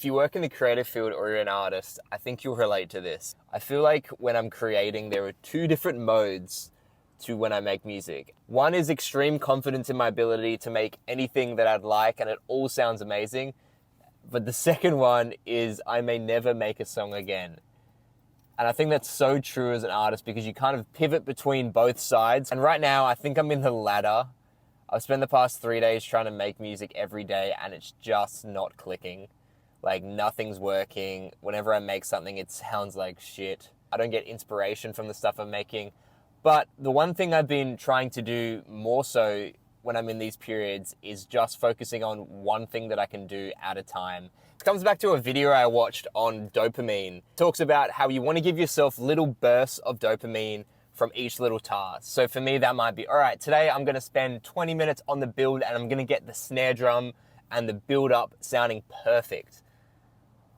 If you work in the creative field or you're an artist, I think you'll relate to this. I feel like when I'm creating, there are two different modes to when I make music. One is extreme confidence in my ability to make anything that I'd like and it all sounds amazing. But the second one is I may never make a song again. And I think that's so true as an artist because you kind of pivot between both sides. And right now, I think I'm in the latter. I've spent the past 3 days trying to make music every day and it's just not clicking. Like nothing's working. Whenever I make something, it sounds like shit. I don't get inspiration from the stuff I'm making. But the one thing I've been trying to do more so when I'm in these periods is just focusing on one thing that I can do at a time. It comes back to a video I watched on dopamine. It talks about how you want to give yourself little bursts of dopamine from each little task. So for me, that might be, all right, today I'm going to spend 20 minutes on the build and I'm going to get the snare drum and the build up sounding perfect.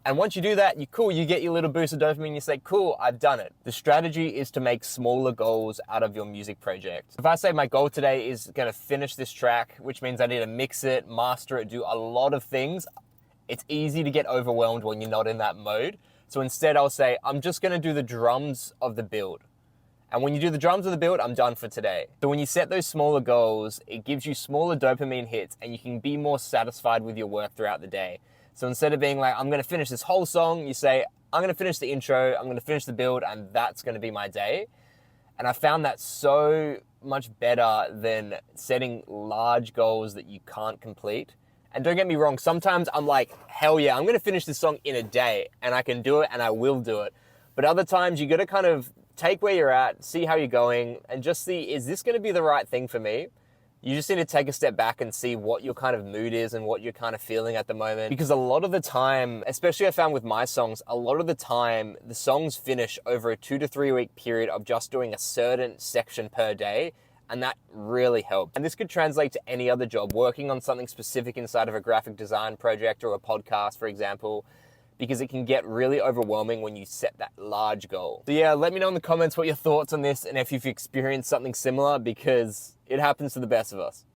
And once you do that, you get your little boost of dopamine, you say, cool, I've done it. The strategy is to make smaller goals out of your music project. If I say my goal today is gonna finish this track, which means I need to mix it, master it, do a lot of things, it's easy to get overwhelmed when you're not in that mode. So instead I'll say, I'm just gonna do the drums of the build. And when you do the drums of the build, I'm done for today. So when you set those smaller goals, it gives you smaller dopamine hits and you can be more satisfied with your work throughout the day. So instead of being like, I'm gonna finish this whole song, you say, I'm gonna finish the intro, I'm gonna finish the build, and that's gonna be my day. And I found that so much better than setting large goals that you can't complete. And don't get me wrong, sometimes I'm like, hell yeah, I'm gonna finish this song in a day, and I can do it, and I will do it. But other times you gotta kind of take where you're at, see how you're going, and just see, is this gonna be the right thing for me? You just need to take a step back and see what your kind of mood is and what you're kind of feeling at the moment. Because a lot of the time, especially I found with my songs, a lot of the time, the songs finish over a 2 to 3 week period of just doing a certain section per day. And that really helped. And this could translate to any other job, working on something specific inside of a graphic design project or a podcast, for example, because it can get really overwhelming when you set that large goal. So yeah, let me know in the comments what your thoughts on this and if you've experienced something similar, because it happens to the best of us.